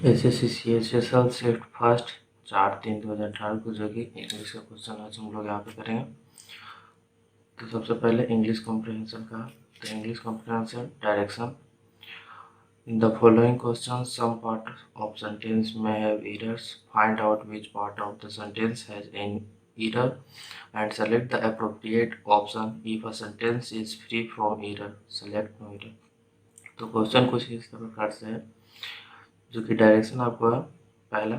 SSC CHSL shift first 4/3/2018 को जो कि इंग्लिश का क्वेश्चन आज हम लोग यहाँ पे करेंगे। तो सबसे पहले इंग्लिश कॉम्प्रिहेंशन का, तो English comprehension direction. In the following questions, some part of sentence may have errors. Find out which part of the sentence has an error and select the appropriate option. If a sentence is free from error, select no error. तो question कुछ इस प्रकार से है, जो कि direction आपको है पहला,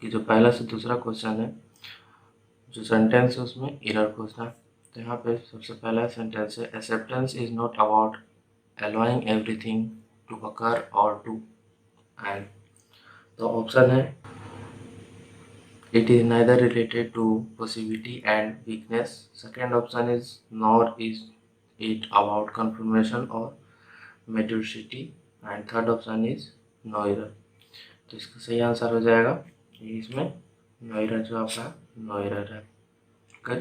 कि जो पहला से दूसरा क्वेश्चन है, जो सेंटेंस है उसमें एरर खोजना। तो यहाँ पे सबसे पहला सेंटेंस है, acceptance is not about allowing everything to occur or to end. तो ऑप्शन है, it is neither related to possibility and weakness. Second option is, nor is it about confirmation or maturity and third option is no error. तो इसका सही answer हो जाएगा इसमें no error, जो आपका नो एरर है। ओके,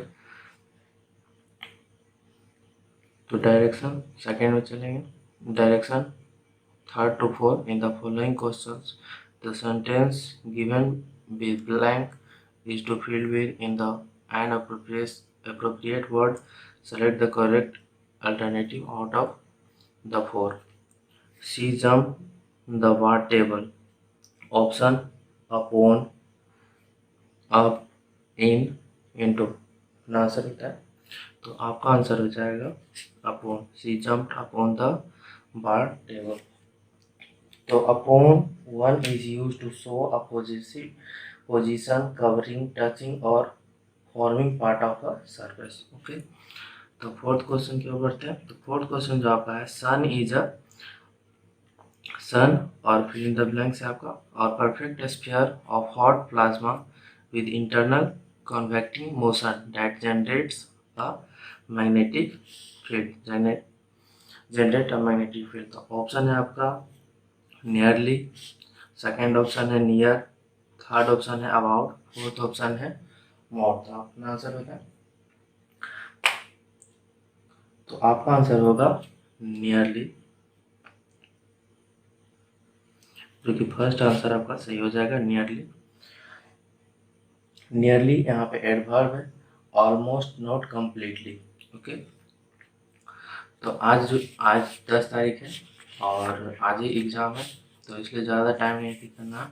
तो डायरेक्शन सेकेंड में चलेंगे। Direction 3rd to 4 in the following questions the sentence given with blank is to fill with in the an appropriate word. Select the correct alternative out of the 4. She jumped the bar table. Option, upon, up, in, into। Answer होता है, तो आपका answer हो जाएगा upon. She jumped upon the bar table. तो upon one is use to show a position covering touching or forming part of a surface. Okay, तो fourth question की ओर बढ़ते हैं। तो फोर्थ क्वेश्चन जो आपका है, सन इज अ सन और फिल इन द ब्लैंक से आपका, और perfect sphere of hot plasma with internal convecting motion that generates a magnetic field, generate a magnetic field। तो ऑप्शन है आपका नियरली, सेकेंड ऑप्शन है नियर, थर्ड ऑप्शन है about, fourth option है मोर। तो अपना आंसर होगा, तो आपका आंसर होगा नियरली, जो कि फर्स्ट आंसर आपका सही हो जाएगा नियरली। नियरली यहाँ पे एडवर्ब है, ऑलमोस्ट नॉट कम्प्लीटली। ओके, तो आज 10 तारीख है और आज ही एग्ज़ाम है, तो इसलिए ज़्यादा टाइम नहीं करना,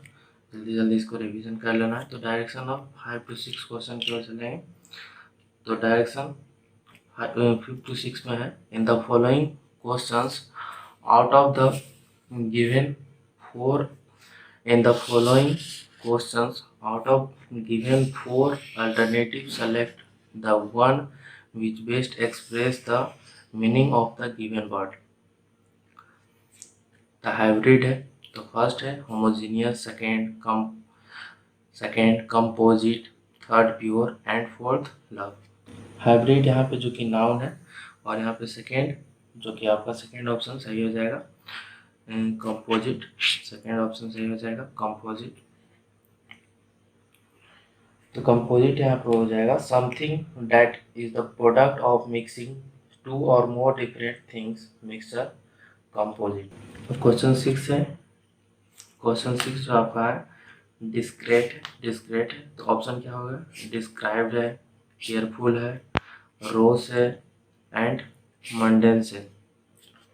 जल्दी जल्दी इसको रिवीजन कर लेना है। तो डायरेक्शन ऑफ 5 to 6 क्वेश्चन की ओर चलेंगे। तो डायरेक्शन 5 to 6 में है, इन the following questions out of the given 4 in the following questions out of given 4 alternatives, select the one which best express the meaning of the given word। the hybrid है, तो first है homogeneous, second composite, third pure and fourth love. Hybrid यहाँ पे जो कि noun है, और यहाँ पे सेकेंड जो कि आपका सेकेंड ऑप्शन सही हो जाएगा कंपोजिट, सेकेंड ऑप्शन सही हो जाएगा कंपोजिट। तो कंपोजिट यहाँ पे हो जाएगा something that is the product of mixing two or more different things, mixture composite. तो क्वेश्चन 6 है, क्वेश्चन 6 जो आपका है डिस्क्रेट है, तो ऑप्शन क्या होगा, डिस्क्राइब्ड है, केयरफुल है, रोस है एंड मंडेंस है।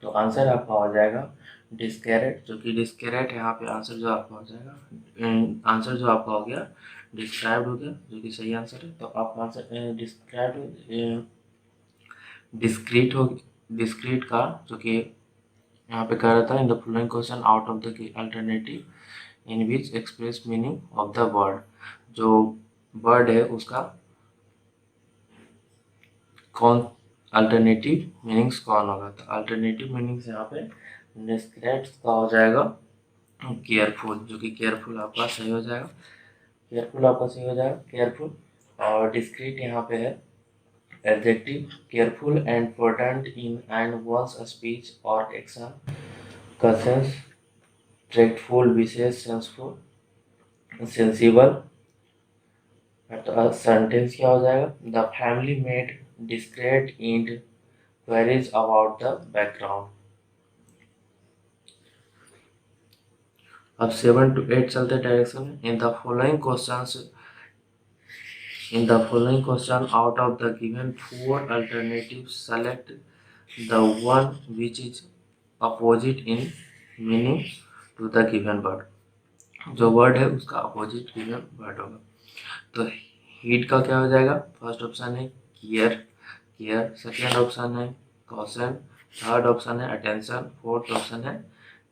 तो आंसर आपका हो जाएगा डिस्कैरेट, जो कि डिस्कैरेट यहाँ पे आंसर जो आपका हो जाएगा, आंसर जो आपका हो गया डिस्क्राइब्ड हो गया, जो कि सही आंसर है। तो आपका आंसर डिस्क्राइब्ड डिस्क्रीट हो, डिस्क्रीट का जो कि यहाँ पे कह रहा था, इन the following question out of the alternative in which express meaning of the word. जो वर्ड है उसका कौन अल्टरनेटिव मीनिंग्स कौन होगा। तो अल्टरनेटिव मीनिंग्स यहाँ पे डिस्क्रेट का हो जाएगा केयरफुल, जो कि केयरफुल आपका सही हो जाएगा, केयरफुल आपका सही हो जाएगा केयरफुल। और डिस्क्रीट यहाँ पे है adjective, careful and prudent in and one's speech और एक्शन, कसेंस, ट्रैक्टफुल, विशेष, सेंसफुल, सेंसिबल। सेंटेंस क्या हो जाएगा, the family made discreet inquiries about the background। अब 7 to 8 चलते डायरेक्शन में। इन the following question out of the given 4 alternatives select the one which is opposite in meaning to the given word। जो word है उसका opposite given word होगा। तो heat का क्या हो जाएगा? फर्स्ट ऑप्शन है केयर, सेकेंड ऑप्शन है कॉशन, थर्ड ऑप्शन है अटेंशन, फोर्थ ऑप्शन है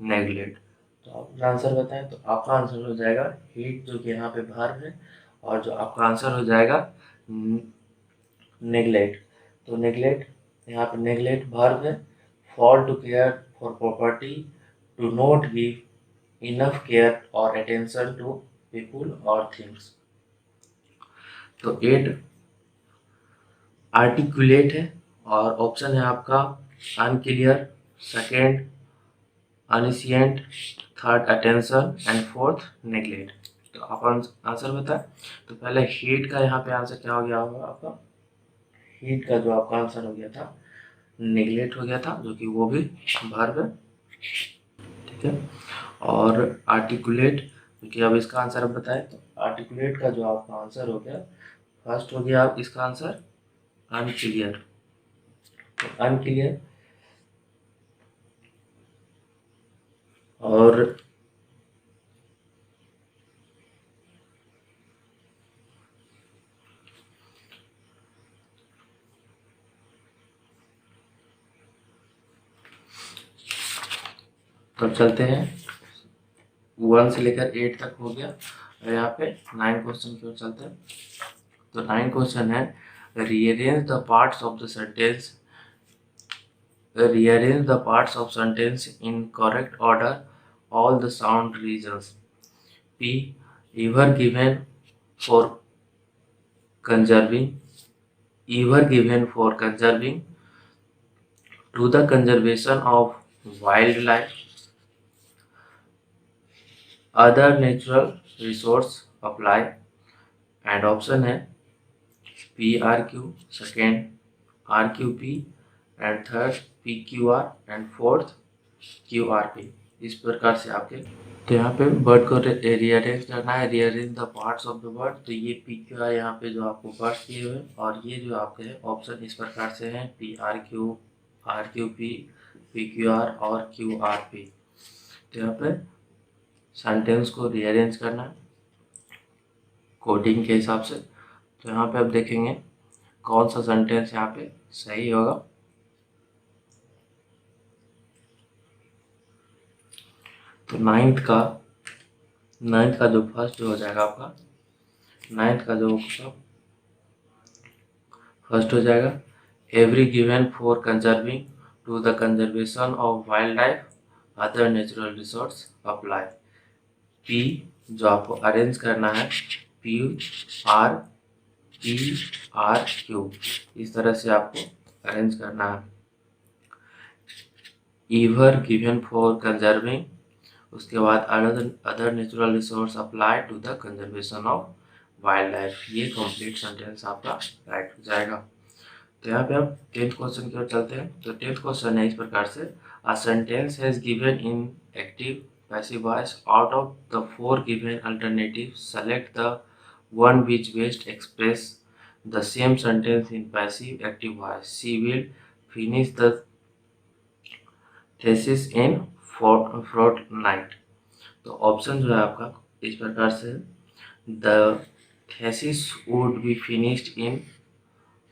नेग्लेक्ट। तो आप अपना आंसर बताएं। तो आपका आंसर हो जाएगा हीट, जो कि यहाँ पे वर्ब है, और जो आपका आंसर हो जाएगा नेग्लेक्ट। तो नेग्लेक्ट, यहाँ पे नेग्लेक्ट वर्ब है। Fall to care for property, to not give enough care or attention to people or things. तो 8 आर्टिकुलेट है, और ऑप्शन है आपका अनक्लियर, सेकेंड अनिशियंट, third attention and fourth neglect. तो आप आंसर बताएं। तो पहले हीट का यहाँ पे आंसर क्या हो गया होगा आपका? हीट का जो आपका आंसर हो गया था नेग्लेक्ट हो गया था, जो कि वो भी वर्ब है, ठीक है। और आर्टिकुलेट, क्योंकि अब इसका आंसर अब बताएं। तो आर्टिकुलेट का जो आपका आंसर हो गया, फर्स्ट हो गया आप इसका आंसर अनक्लियर। तो अनक्लियर और तब चलते हैं 1 से लेकर 8 तक हो गया, और यहाँ पे 9 क्वेश्चन की ओर चलते हैं। तो 9 क्वेश्चन है rearrange the parts of the sentence, rearrange the parts of sentence in correct order, all the sound regions। P, ever given for conserving, to the conservation of wildlife, other natural resource apply। And option है PRQ, second RQP, and third PQR, and fourth QRP। इस प्रकार से आपके, तो यहाँ पे word को rearrange करना है, rearrange the parts of the word. तो ये PQR यहाँ पे जो आपको पार्ट्स दिए हुए, और ये जो आपके हैं ऑप्शन इस प्रकार से हैं PRQ, RQP, PQR और QRP। तो यहाँ पे सेंटेंस को रीअरेंज करना है कोडिंग के हिसाब से। तो यहाँ पे आप देखेंगे कौन सा सेंटेंस यहाँ पे सही होगा। तो नाइन्थ का जो फर्स्ट हो जाएगा आपका, नाइन्थ का जो फर्स्ट हो जाएगा every given for conserving, to the conservation of wildlife, other natural resource apply. P जो आपको अरेंज करना है PRPRQ, इस तरह से आपको अरेंज करना है। ईवर गिवन फॉर कंजर्विंग, उसके बाद other natural resource apply to the conservation of wildlife. ये कंप्लीट सेंटेंस आपका राइट हो जाएगा। तो यहाँ पे हम 10th क्वेश्चन की ओर चलते हैं। तो 10th क्वेश्चन है इस प्रकार से, अ sentence has given in active passive voice, out of the 4 given alternative select the one which best express the same sentence in passive active voice। She will finish the thesis in fortnight। तो option जो है आपका इस प्रकार से, the thesis would be finished in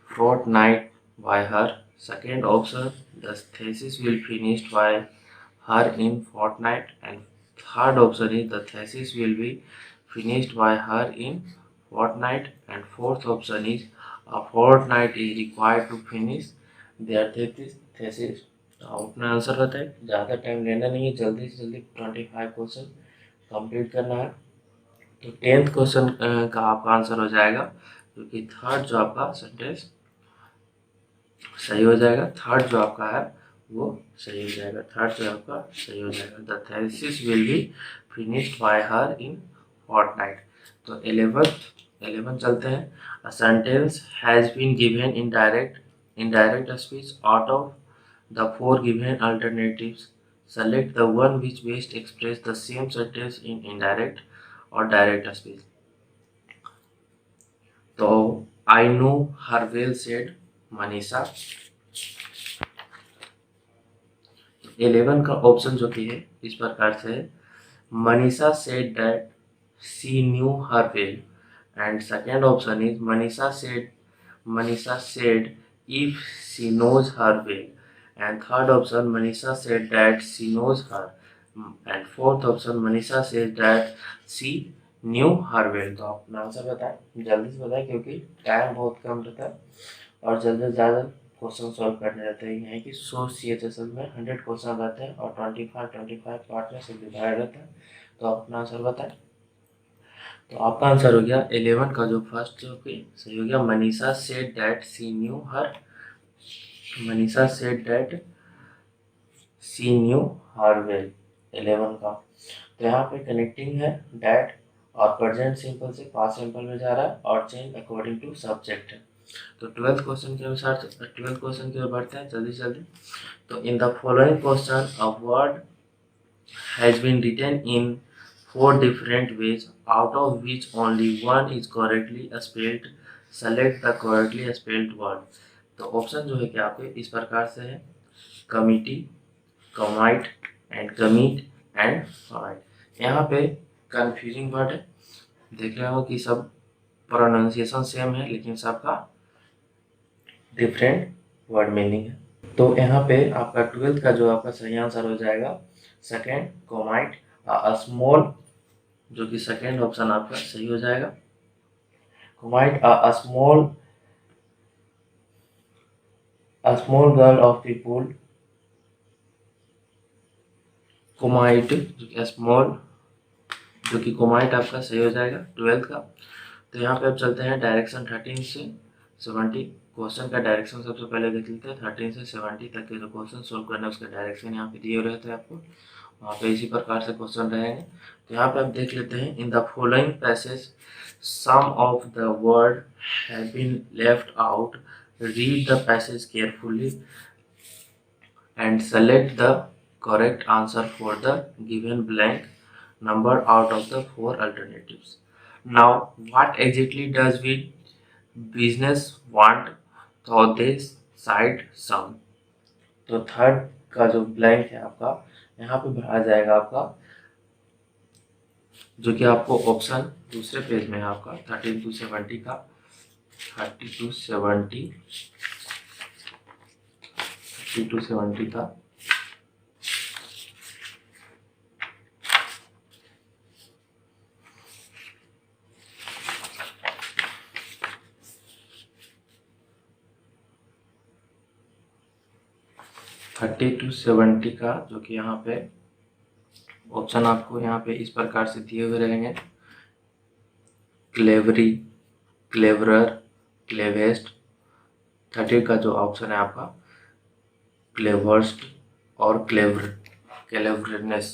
fortnight by her। Second option, the thesis will finished by her in fortnight। And third option is the thesis will be finished by her in fortnight। And fourth option is a fortnight is required to finish their thesis। तो आप अपना answer बताएं, ज़्यादा time लेना नहीं है, जल्दी से जल्दी 25 क्वेश्चन कंप्लीट करना है। तो 10th क्वेश्चन का आपका आंसर हो जाएगा, क्योंकि थर्ड जो आपका सेंटेंस सही हो जाएगा, थर्ड जो आपका है वो सही हो जाएगा, थर्ड जो आपका सही हो जाएगा। The thesis will be finished by her in fortnight. तो 11 चलते हैं। A sentence has been given in direct speech, out of the 4 given alternatives select the one which best express the same sentence in indirect or direct speech. तो I know her well said Manisha. 11 का option जो कि है इस प्रकार से है, Manisha said that she knew her well, and second option is Manisha said if she knows her well, and third option Manisha said that she knows her, and fourth option Manisha said that she knew her well। तो आप अपना answer बताएं, जल्दी से बताएं क्योंकि time बहुत कम रहता है और जल्दी से ज़्यादा क्वेश्चन सॉल्व करने रहते हैं। ये है कि 100 CHSL में 100 क्वेश्चन रहते हैं और 25 पार्ट में सब डिवाइड रहता है। तो आप अपना आंसर बताएं। तो आपका आंसर हो गया 11 का जो फर्स्ट जो कि सही हो गया, Manisha said that she knew her, Manisha said that she knew her well 11 का। तो यहाँ पे कनेक्टिंग है डैट और प्रेजेंट सिंपल से पास्ट सिंपल में जा रहा है और चेंज अकॉर्डिंग टू सब्जेक्ट है। तो 12th क्वेश्चन के अनुसार 12th क्वेश्चन की ओर बढ़ते हैं जल्दी जल्दी। तो इन the following question a word has been written in 4 different ways, out of which only one is correctly spelled. Select the correctly spelled word। तो ऑप्शन जो है कि आपके इस प्रकार से है, committee, commit and commit and fight. यहाँ पे कंफ्यूजिंग वर्ड है, देख रहे हो कि सब प्रोनाउंसिएशन सेम है लेकिन सबका डिफरेंट वर्ड मीनिंग है। तो यहाँ पे आपका 12th का जो आपका सही आंसर हो जाएगा सेकेंड कोमाइट स्मॉल, जो कि सेकेंड ऑप्शन आपका सही हो जाएगा। कोमाइट a small girl of people, कोमाइट जो कि स्मॉल, जो कि कोमाइट आपका सही हो जाएगा 12th का। तो यहाँ पे अब चलते हैं डायरेक्शन 13 से 70। क्वेश्चन का डायरेक्शन सबसे पहले देख लेते हैं। 13 से 70 तक के जो क्वेश्चन सोल्व करना है उसका डायरेक्शन यहाँ पे दिए रहते हैं आपको, वहाँ पे इसी प्रकार से क्वेश्चन रहेंगे। तो यहाँ पे आप देख लेते हैं, in the following passage some of the word have been left out, read the passage carefully and select the correct answer for the given blank number out of the 4 alternatives। Now what exactly does we business want, so they cite some। तो third का जो blank है आपका यहाँ पे भरा जाएगा आपका, जो कि आपको ऑप्शन दूसरे पेज में है आपका 13 to 70 का, 30 to 70, 30 to 70 का। थर्टी टू 70 का जो कि यहाँ पे ऑप्शन आपको यहाँ पे इस प्रकार से दिए हुए रहेंगे, क्लेवरी, क्लेवरर, क्लेवेस्ट। 30 का जो ऑप्शन है आपका क्लेवर्स्ट और क्लेवरनेस,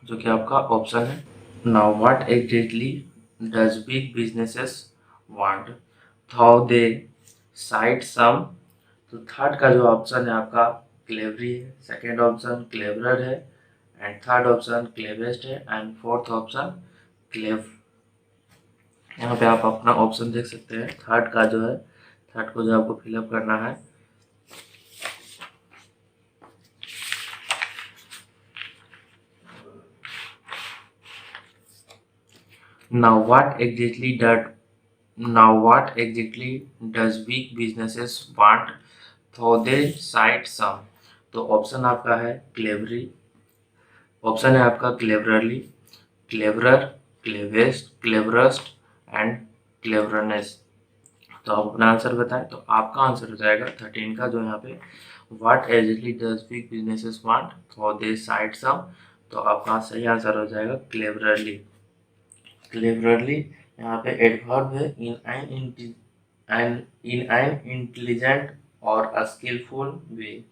जो कि आपका ऑप्शन है। Now what exactly does big businesses want, how they site some. तो थर्ड का जो ऑप्शन है आपका क्लेवरी है, सेकेंड ऑप्शन क्लेवरर है एंड थर्ड ऑप्शन क्लेवेस्ट है एंड फोर्थ ऑप्शन क्लेव। यहाँ पे आप अपना ऑप्शन देख सकते हैं। थर्ड का जो है, थर्ड को जो आपको फिलअप करना है, now what exactly does big businesses want, so they cite some। तो ऑप्शन आपका है क्लेवरी, ऑप्शन है आपका क्लेवरली, क्लेवरर, क्लेवेस्ट, क्लेवरस्ट एंड क्लेवरनेस। तो आप अपना आंसर बताएं। तो आपका आंसर हो जाएगा 13 का जो यहाँ पे what exactly does big businesses want, so they site some. तो आपका सही आंसर हो जाएगा क्लेवरली। क्लेवरली यहाँ पे एडवर्ब है, इन an intelligent or a skillful way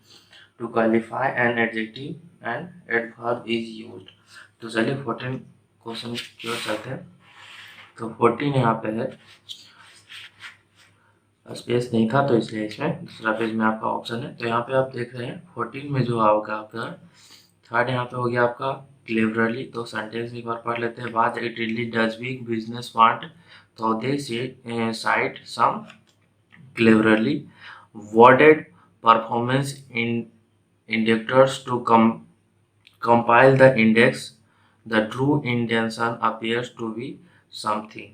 to qualify an adjective and adverb is used. तो चलिए 14 क्वेश्चन की ओर चलते हैं। तो 14 यहाँ पे है, स्पेस नहीं था तो इसलिए इसमें दूसरा पेज में आपका ऑप्शन है। तो यहाँ पे आप देख रहे हैं 14 में जो आपका थर्ड यहाँ पे हो गया आपका क्लेवरली, तो सेंटेंस एक बार पढ़ लेते हैं। Was it really does big business want, तो दे site some cleverly worded performance indicators to compile the index. The true intention appears to be something।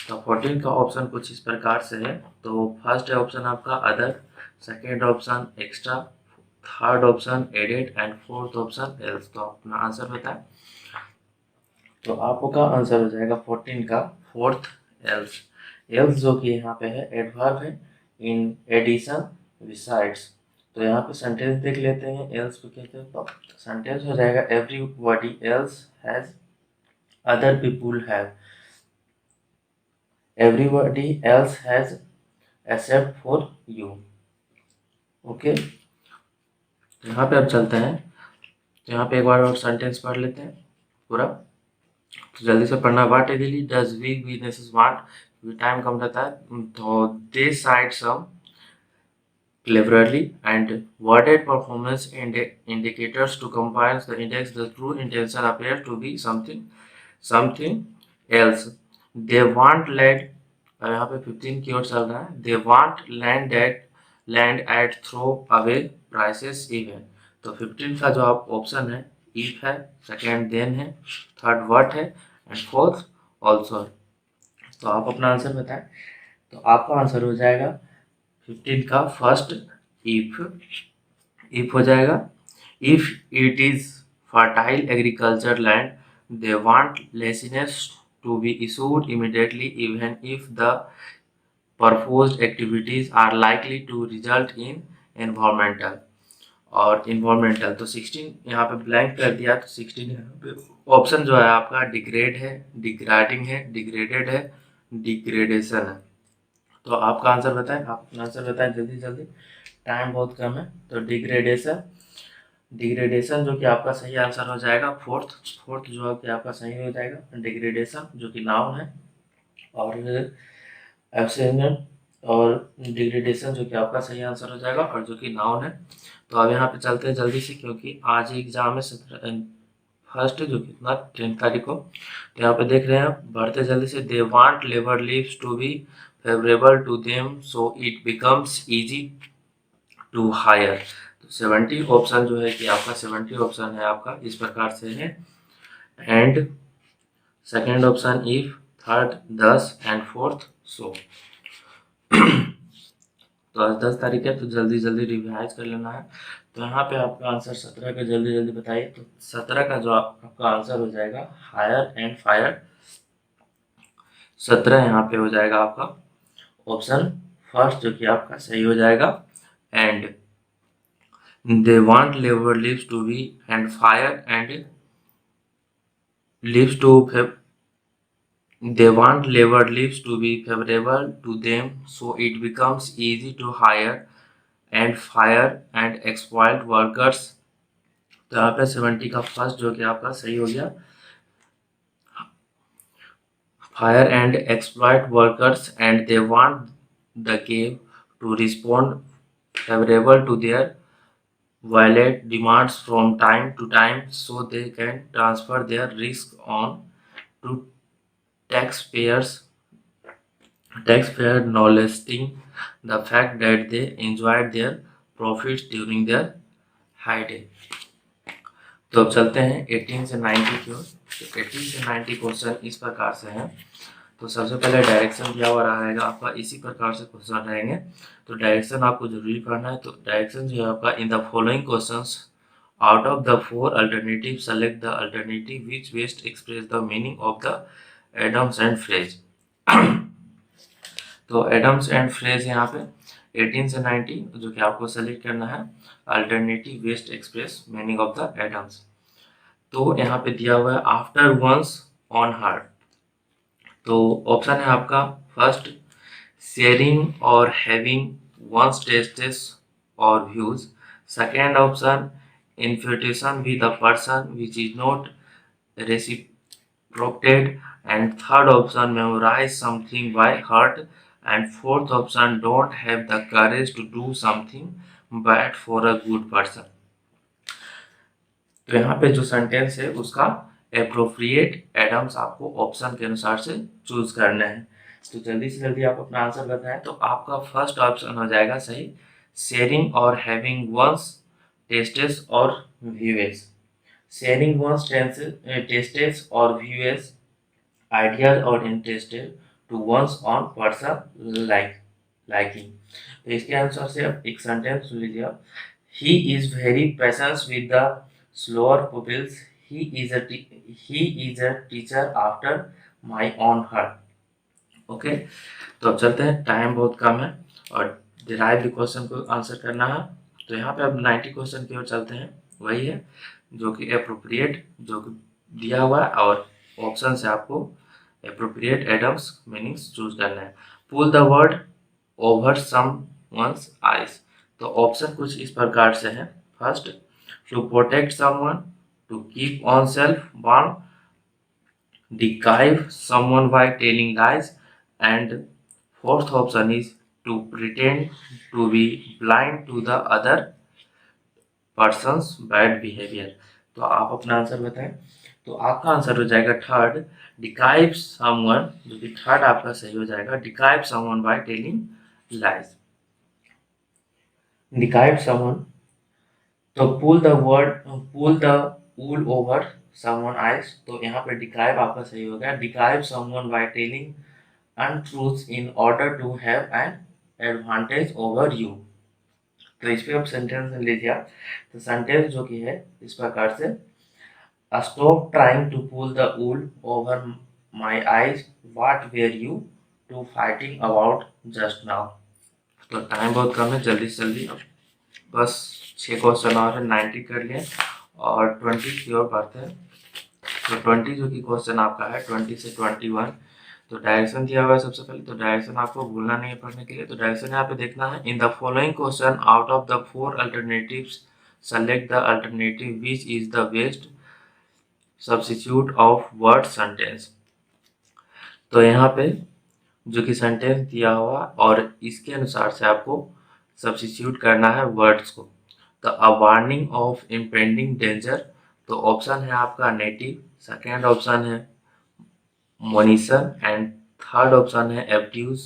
तो 14 का ऑप्शन कुछ इस प्रकार से है। तो फर्स्ट ऑप्शन आपका other, second option extra, third option added and fourth option else. तो अपना आंसर बताएं। तो आपका आंसर हो जाएगा 14 का फोर्थ एल्स। एल्स जो कि यहाँ पे है एडवर्ब है इन एडिशन बिसाइड्स। तो यहाँ पे सेंटेंस देख लेते हैं एल्स को कहते हैं। तो सेंटेंस हो जाएगा everybody else has, other people have, everybody else has except for you. Okay, तो यहाँ पे अब चलते हैं। तो यहाँ पे एक बार और सेंटेंस पढ़ लेते हैं पूरा, तो जल्दी से पढ़ना। What really does big businesses want, time कम रहता है। तो they side some cleverly and worded performance indicators to combine the index. The true intention appears to be something else. They want land, यहाँ पे 15 की ओर चल रहा है। They want land at throw away prices even। तो 15 का जो आप ऑप्शन है if है, सेकेंड then है, थर्ड what है एंड फोर्थ also है। तो आप अपना आंसर बताएं। तो आपका आंसर हो जाएगा 15 का फर्स्ट इफ हो जाएगा। If it is fertile agriculture land, they want licences to be issued immediately even if the proposed activities are likely to result in environmental or environmental. तो 16 यहाँ पे ब्लैंक कर दिया। तो 16 यहाँ पे ऑप्शन जो है आपका डिग्रेड है, डिग्रेडिंग है, डिग्रेडेड है, डिग्रेडेशन है। तो आपका आंसर बताएं, आप अपना आंसर बताएं जल्दी जल्दी, टाइम बहुत कम है। तो डिग्रेडेशन, डिग्रेडेशन जो कि आपका सही आंसर हो जाएगा फोर्थ जो है कि आपका सही हो जाएगा डिग्रेडेशन, जो कि नाउन है। और एब्सेंशन और डिग्रेडेशन जो कि आपका सही आंसर हो जाएगा और जो कि नाउन है। तो अब यहाँ पे चलते हैं जल्दी से, क्योंकि आज ही एग्जाम है फर्स्ट जो कितना 10 तारीख को। तो यहाँ पे देख रहे हैं बढ़ते जल्दी से। They want labour leaves to be favourable to them so it becomes easy to hire. तो 70 ऑप्शन जो है कि आपका 70 ऑप्शन है आपका इस प्रकार से है। And second option if, third 10 and fourth so. तो आज 10 तारीख है, तो जल्दी जल्दी रिवाइज कर लेना है। तो यहाँ पे आपका आंसर 17 का जल्दी जल्दी बताइए। तो 17 का जो आपका आंसर हो जाएगा हायर एंड फायर। 17 यहाँ पे हो जाएगा आपका ऑप्शन फर्स्ट जो कि आपका सही हो जाएगा। And they want labour lives to be and fire and lives to they want labor leaves to be favorable to them so it becomes easy to hire and fire and exploit workers। तो यहाँ पे 70 का first जो कि आपका सही हो गया, fire and exploit workers and they want the game to respond favorable to their violate demands from time to time so they can transfer their risk on to taxpayers acknowledging the fact that they enjoyed their profits during their heyday। तो अब चलते हैं 18 से 90 की ओर। तो 18 से 90 question इस प्रकार से हैं। तो सबसे पहले डायरेक्शन दिया हुआ रहेगा आपका, इसी प्रकार से क्वेश्चन रहेंगे। तो डायरेक्शन आपको जरूरी पढ़ना है। तो डायरेक्शन जो है आपका, in the following questions out of the 4 alternative select the alternative which best express the meaning of the idioms and phrase. तो एडम्स एंड फ्रेज यहाँ पे 18 से 90 जो कि आपको सेलेक्ट करना है, alternative best express meaning of the idioms. तो यहाँ पे दिया हुआ है आफ्टर वंस ऑन हर। तो ऑप्शन है आपका first sharing or having ones tastes or views, second option infatuation with a person which is not reciprocated, and third option memorize something by heart, and fourth option don't have the courage to do something bad for a good person। तो यहाँ पे जो sentence है उसका appropriate Adams आपको option के अनुसार से चूज करना है। तो जल्दी से जल्दी आप अपना आंसर बताएं। तो आपका फर्स्ट ऑप्शन हो जाएगा सही, sharing or having ones tastes और व्यूएस। शेयरिंग वंस टेस्टेस और व्यूएस आइडियाज और interested to one's own person liking. तो इसके अनुसार से अब एक सेंटेंस सुन लीजिए आप। He is very patience with the slower pupils, he is a teacher after my own heart. Okay, तो अब चलते हैं, टाइम बहुत कम है और डिराइव क्वेश्चन को आंसर करना है। तो यहाँ पे अब 90 क्वेश्चन की ओर चलते हैं, वही है जो कि अप्रोप्रिएट जो कि दिया हुआ है और ऑप्शन से आपको अप्रोप्रिएट एडम्स मीनिंग्स चूज करना है। Pull the word over someone's eyes. तो ऑप्शन कुछ इस प्रकार से है। First, to protect someone, to keep on self warm, deprive someone by telling lies, and fourth option is to pretend to be blind to the other person's bad behavior। तो आप अपना answer बताएं। तो आपका आंसर हो जाएगा third, डिक्राइव someone, जो कि थर्ड आपका सही हो जाएगा, डिक्राइव समवन बाय टेलिंग लाइज। डिक्राइव समवन, तो pull the wool over someone eyes. तो यहाँ पे डिक्राइव आपका सही हो गया, डिक्राइव someone by telling untruths in order to have an advantage over you। तो इस पे आप सेंटेंस लीजिए आप। तो सेंटेंस जो कि है इस प्रकार से, stop trying to pull the wool over my eyes, what were you two fighting about just now। तो टाइम बहुत कम है, जल्दी से जल्दी अब बस 6 क्वेश्चन और है, 90 कर लिए और 20 की ओर बढ़ते हैं। तो 20 जो कि क्वेश्चन आपका है 20 से 21। तो डायरेक्शन दिया हुआ है सबसे पहले, तो डायरेक्शन आपको भूलना नहीं है पढ़ने के लिए। तो डायरेक्शन यहाँ पे देखना है, इन the following question out of the 4 alternatives select the alternative which is the best substitute of word sentence. तो यहाँ पे जो कि सेंटेंस दिया हुआ और इसके अनुसार से आपको सब्स्टिट्यूट करना है वर्ड्स को। तो a warning of impending danger, तो ऑप्शन है आपका नेटिव, सेकेंड ऑप्शन है मोनिशन एंड थर्ड ऑप्शन है एब्ड्यूज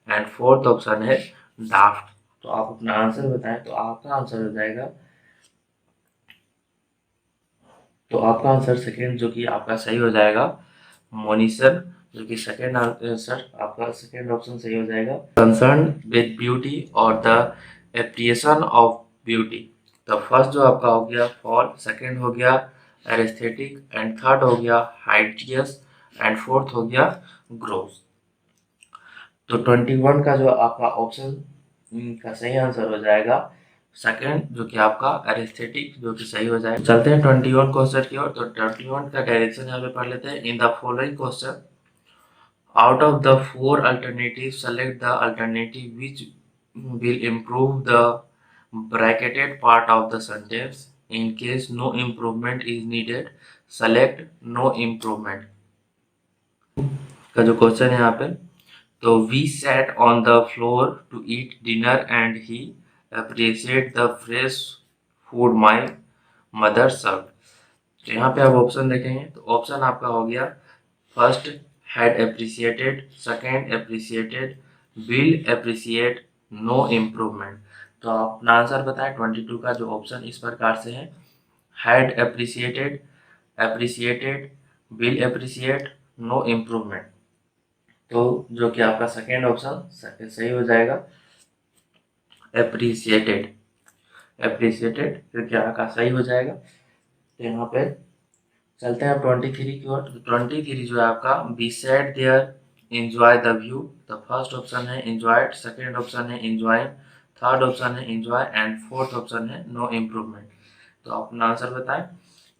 एंड फोर्थ ऑप्शन है डाफ्ट। तो आप अपना आंसर बताएं। तो आपका आंसर हो जाएगा, तो आपका आंसर सेकेंड जो कि आपका सही हो जाएगा मोनिशन, जो कि सेकेंड आंसर आपका सेकेंड ऑप्शन सही हो जाएगा। कंसर्न विद ब्यूटी और द एप्रिसिएशन ऑफ ब्यूटी। तो फर्स्ट जो आपका हो गया फॉल, सेकेंड हो गया एस्थेटिक एंड थर्ड हो गया हाइटियस एंड फोर्थ हो गया ग्रोथ। तो 21 का जो आपका ऑप्शन का सही आंसर हो जाएगा सेकंड, जो कि आपका एस्थेटिक, जो कि सही हो जाएगा। चलते हैं 21 क्वेश्चन की ओर। तो 21 का डायरेक्शन यहाँ पे पढ़ लेते हैं। In the following question out of the 4 alternative select the alternative which will improve the bracketed part of the sentence। In case no improvement is needed, select no improvement। का जो क्वेश्चन है यहाँ पे, तो we sat on the floor to eat dinner and he appreciate the fresh food my mother serve. तो यहाँ पे आप ऑप्शन देखेंगे तो ऑप्शन आपका हो गया first had appreciated, second appreciated, will appreciate, no improvement. तो आप अपना आंसर बताएं। 22 का जो ऑप्शन इस प्रकार से है, had appreciated, appreciated, will appreciate, no improvement. तो जो कि आपका सेकेंड ऑप्शन सही हो जाएगा एप्रिसिएटेड, एप्रिसिएटेड जो कि आपका सही हो जाएगा। तो यहाँ पे चलते हैं आप 23 की ओर। 23 जो है आपका be sad there enjoy the view. The first option है एंजॉयड, सेकेंड ऑप्शन है एंजॉइंग, थर्ड ऑप्शन है एंजॉय एंड फोर्थ ऑप्शन है नो इम्प्रूवमेंट। तो आप अपना आंसर बताएं।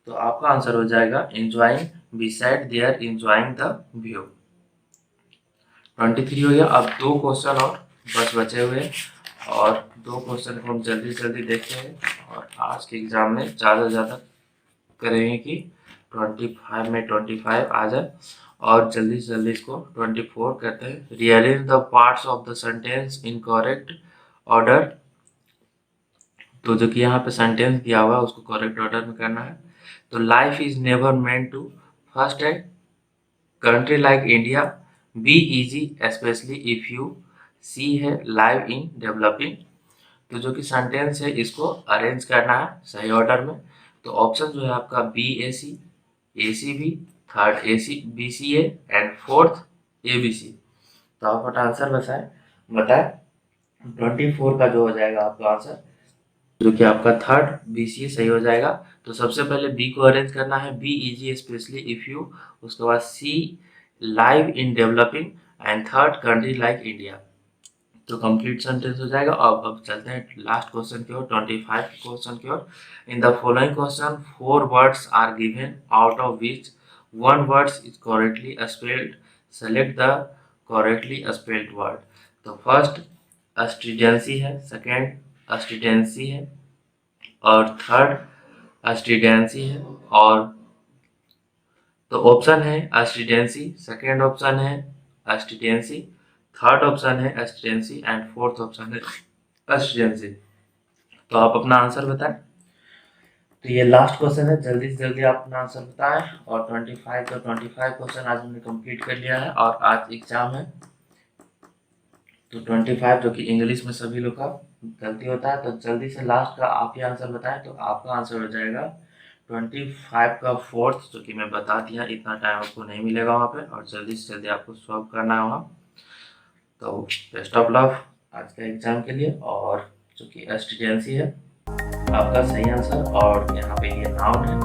तो आपका आंसर हो जाएगा enjoying, be sad there enjoying the view. 23 हो गया। अब 2 क्वेश्चन और बस बचे हुए और 2 क्वेश्चन को हम जल्दी से जल्दी देखते हैं और आज के एग्जाम में ज़्यादा से ज़्यादा करेंगे कि 25 में 25 आ जाए और जल्दी से जल्दी इसको 24 करते हैं। Realise the parts of the sentence in correct order. तो जो कि यहाँ पे सेंटेंस दिया हुआ है उसको करेक्ट ऑर्डर में करना है। तो life is never meant to first है country like India be easy specially if you see है लाइव इन डेवलपिंग। तो जो कि सेंटेंस है इसको अरेंज करना है सही ऑर्डर में। तो ऑप्शन जो है आपका B A C B, third A C B C A and fourth A B C. तो आप अपना आंसर बताएं 24 का जो हो जाएगा आपका आंसर, जो कि आपका थर्ड बी सी ए सही हो जाएगा। तो सबसे पहले बी को अरेंज करना है be easy specially if you, उसके बाद see live in developing and third country like India. तो कंप्लीट सेंटेंस हो जाएगा। अब चलते हैं लास्ट क्वेश्चन की ओर, 25 क्वेश्चन की ओर। In the following question 4 words are given out of which 1 words is correctly spelled, select the correctly spelled word. तो फर्स्ट अस्ट्रिडेंसी है, सेकेंड अस्ट्रिडेंसी है और थर्ड अस्ट्रिडेंसी है। और तो ऑप्शन है अस्ट्रिडेंसी, सेकेंड ऑप्शन है अस्ट्रिडेंसी, थर्ड ऑप्शन है अस्ट्रिडेंसी एंड फोर्थ ऑप्शन है अस्ट्रिडेंसी। तो आप अपना आंसर बताएं। तो ये लास्ट क्वेश्चन है, जल्दी से जल्दी आप अपना आंसर बताएं। और 25 क्वेश्चन आज हमने कंप्लीट कर लिया है और आज एग्जाम है। तो 25 जो कि इंग्लिश में सभी लोग का गलती होता है, तो जल्दी से लास्ट का आप ही आंसर बताएं। तो आपका आंसर हो जाएगा 25 का फोर्थ, जो कि मैं बता दिया, इतना टाइम आपको नहीं मिलेगा वहाँ पे और जल्दी से जल्दी आपको सॉल्व करना है वहाँ। तो बेस्ट ऑफ लक आज के एग्जाम के लिए। और जो कि एस्टिडेंसी है आपका सही आंसर, और यहाँ पे ये नाउन है